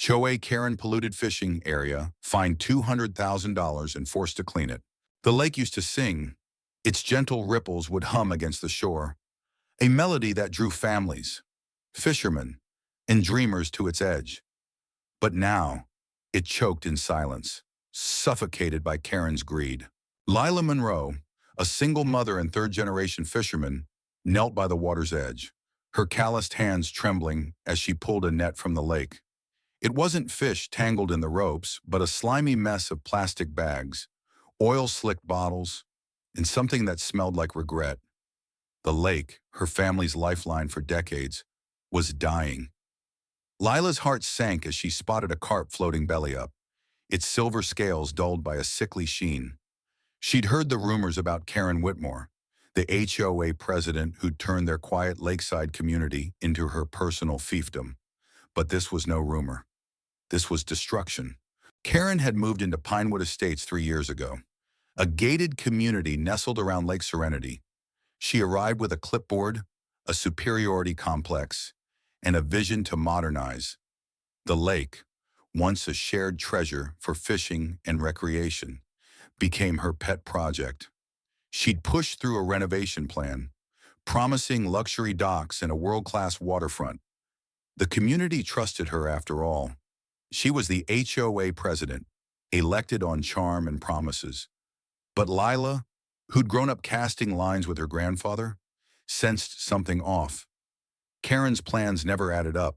HOA Karen polluted fishing area, fined $200,000 and forced to clean it. The lake used to sing. Its gentle ripples would hum against the shore, a melody that drew families, fishermen, and dreamers to its edge. But now, it choked in silence, suffocated by Karen's greed. Lila Monroe, a single mother and third-generation fisherman, knelt by the water's edge, her calloused hands trembling as she pulled a net from the lake. It wasn't fish tangled in the ropes, but a slimy mess of plastic bags, oil-slicked bottles, and something that smelled like regret. The lake, her family's lifeline for decades, was dying. Lila's heart sank as she spotted a carp floating belly up, its silver scales dulled by a sickly sheen. She'd heard the rumors about Karen Whitmore, the HOA president who'd turned their quiet lakeside community into her personal fiefdom. But this was no rumor. This was destruction. Karen had moved into Pinewood Estates 3 years ago, a gated community nestled around Lake Serenity. She arrived with a clipboard, a superiority complex, and a vision to modernize. The lake, once a shared treasure for fishing and recreation, became her pet project. She'd pushed through a renovation plan, promising luxury docks and a world-class waterfront. The community trusted her after all. She was the HOA president, elected on charm and promises. But Lila, who'd grown up casting lines with her grandfather, sensed something off. Karen's plans never added up.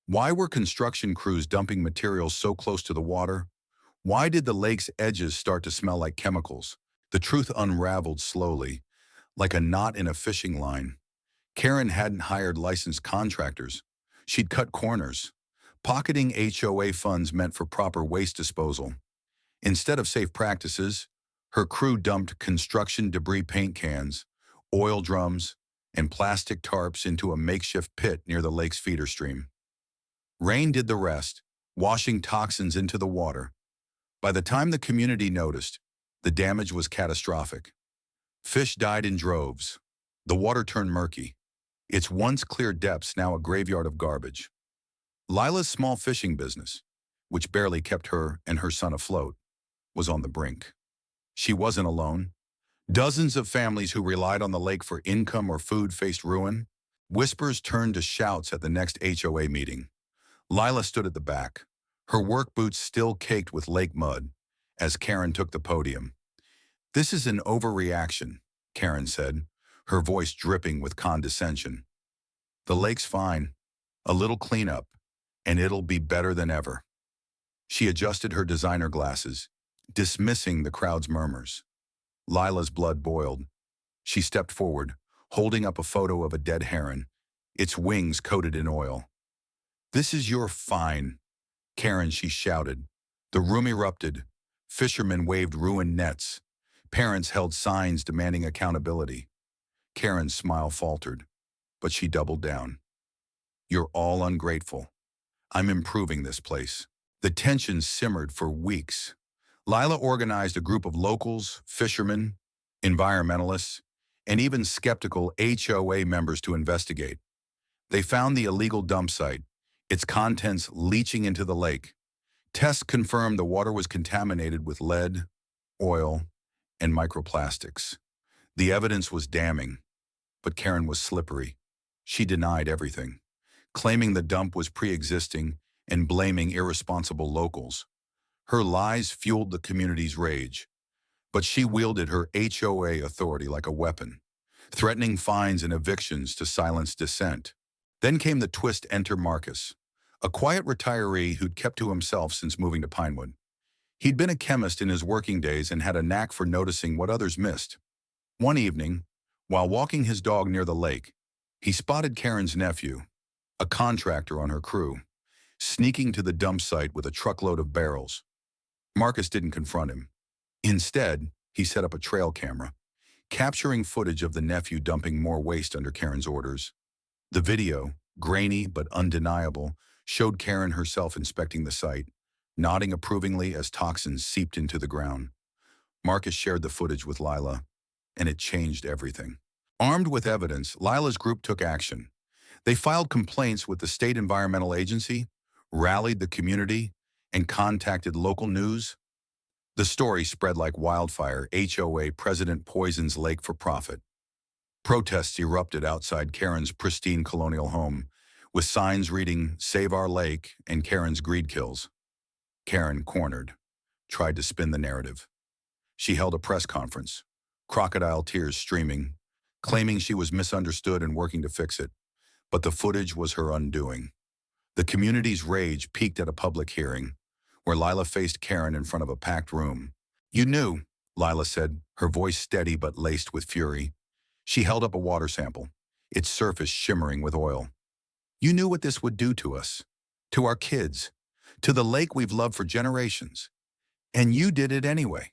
Why were construction crews dumping materials so close to the water? Why did the lake's edges start to smell like chemicals? The truth unraveled slowly, like a knot in a fishing line. Karen hadn't hired licensed contractors. She'd cut corners, pocketing HOA funds meant for proper waste disposal. Instead of safe practices, her crew dumped construction debris, paint cans, oil drums, and plastic tarps into a makeshift pit near the lake's feeder stream. Rain did the rest, washing toxins into the water. By the time the community noticed, the damage was catastrophic. Fish died in droves. The water turned murky, its once clear depths now a graveyard of garbage. Lila's small fishing business, which barely kept her and her son afloat, was on the brink. She wasn't alone. Dozens of families who relied on the lake for income or food faced ruin. Whispers turned to shouts at the next HOA meeting. Lila stood at the back, her work boots still caked with lake mud, as Karen took the podium. "This is an overreaction," Karen said, her voice dripping with condescension. "The lake's fine. A little cleanup, and it'll be better than ever." She adjusted her designer glasses, dismissing the crowd's murmurs. Lila's blood boiled. She stepped forward, holding up a photo of a dead heron, its wings coated in oil. "This is your fine, Karen," she shouted. The room erupted. Fishermen waved ruined nets. Parents held signs demanding accountability. Karen's smile faltered, but she doubled down. "You're all ungrateful. I'm improving this place." The tension simmered for weeks. Lila organized a group of locals, fishermen, environmentalists, and even skeptical HOA members to investigate. They found the illegal dump site, its contents leaching into the lake. Tests confirmed the water was contaminated with lead, oil, and microplastics. The evidence was damning, but Karen was slippery. She denied everything, claiming the dump was pre-existing and blaming irresponsible locals. Her lies fueled the community's rage, but she wielded her HOA authority like a weapon, threatening fines and evictions to silence dissent. Then came the twist. Enter Marcus, a quiet retiree who'd kept to himself since moving to Pinewood. He'd been a chemist in his working days and had a knack for noticing what others missed. One evening, while walking his dog near the lake, he spotted Karen's nephew, a contractor on her crew, sneaking to the dump site with a truckload of barrels. Marcus didn't confront him. Instead, he set up a trail camera, capturing footage of the nephew dumping more waste under Karen's orders. The video, grainy but undeniable, showed Karen herself inspecting the site, nodding approvingly as toxins seeped into the ground. Marcus shared the footage with Lila, and it changed everything. Armed with evidence, Lila's group took action. They filed complaints with the State Environmental Agency, rallied the community, and contacted local news. The story spread like wildfire. HOA president poisons lake for profit. Protests erupted outside Karen's pristine colonial home, with signs reading, "Save our lake," and "Karen's greed kills." Karen, cornered, tried to spin the narrative. She held a press conference, crocodile tears streaming, claiming she was misunderstood and working to fix it. But the footage was her undoing. The community's rage peaked at a public hearing, where Lila faced Karen in front of a packed room. "You knew," Lila said, her voice steady but laced with fury. She held up a water sample, its surface shimmering with oil. "You knew what this would do to us, to our kids, to the lake we've loved for generations. And you did it anyway."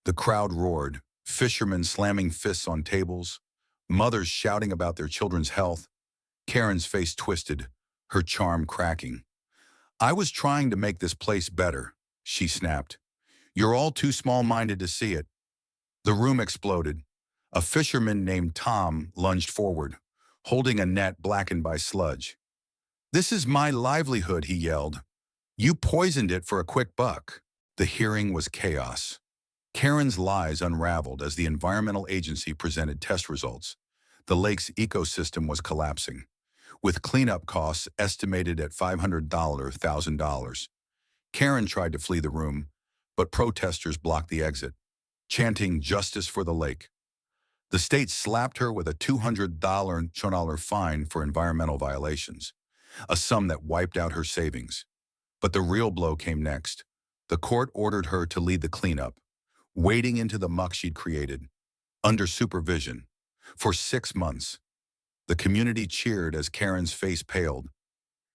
The crowd roared, fishermen slamming fists on tables, mothers shouting about their children's health. Karen's face twisted, her charm cracking. "I was trying to make this place better," she snapped. "You're all too small-minded to see it." The room exploded. A fisherman named Tom lunged forward, holding a net blackened by sludge. "This is my livelihood," he yelled. "You poisoned it for a quick buck." The hearing was chaos. Karen's lies unraveled as the environmental agency presented test results. The lake's ecosystem was collapsing, with cleanup costs estimated at $500,000. Karen tried to flee the room, but protesters blocked the exit, chanting "Justice for the lake." The state slapped her with a $200 fine for environmental violations, a sum that wiped out her savings. But the real blow came next. The court ordered her to lead the cleanup, wading into the muck she'd created, under supervision, for 6 months. The community cheered as Karen's face paled.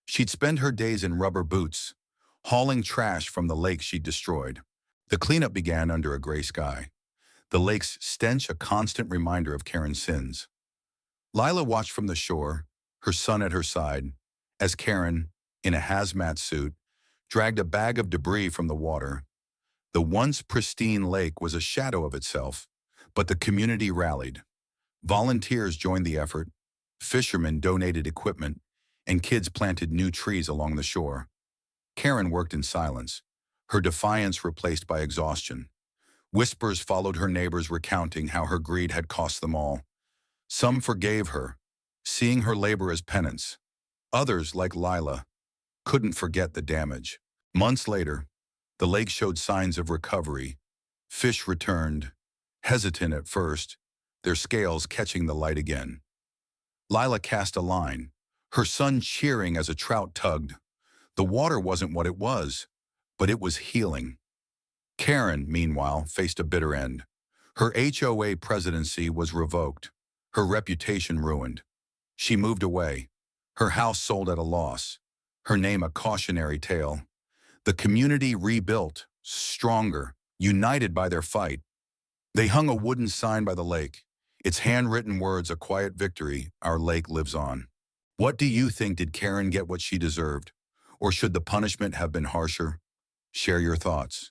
She'd spend her days in rubber boots, hauling trash from the lake she'd destroyed. The cleanup began under a gray sky, the lake's stench a constant reminder of Karen's sins. Lila watched from the shore, her son at her side, as Karen, in a hazmat suit, dragged a bag of debris from the water. The once pristine lake was a shadow of itself, but the community rallied. Volunteers joined the effort, fishermen donated equipment, and kids planted new trees along the shore. Karen worked in silence, her defiance replaced by exhaustion. Whispers followed her neighbors recounting how her greed had cost them all. Some forgave her, seeing her labor as penance. Others, like Lila, couldn't forget the damage. Months later, the lake showed signs of recovery. Fish returned, hesitant at first, their scales catching the light again. Lila cast a line, her son cheering as a trout tugged. The water wasn't what it was, but it was healing. Karen, meanwhile, faced a bitter end. Her HOA presidency was revoked, her reputation ruined. She moved away, her house sold at a loss, her name a cautionary tale. The community rebuilt, stronger, united by their fight. They hung a wooden sign by the lake, its handwritten words a quiet victory, "Our lake lives on." What do you think? Did Karen get what she deserved? Or should the punishment have been harsher? Share your thoughts.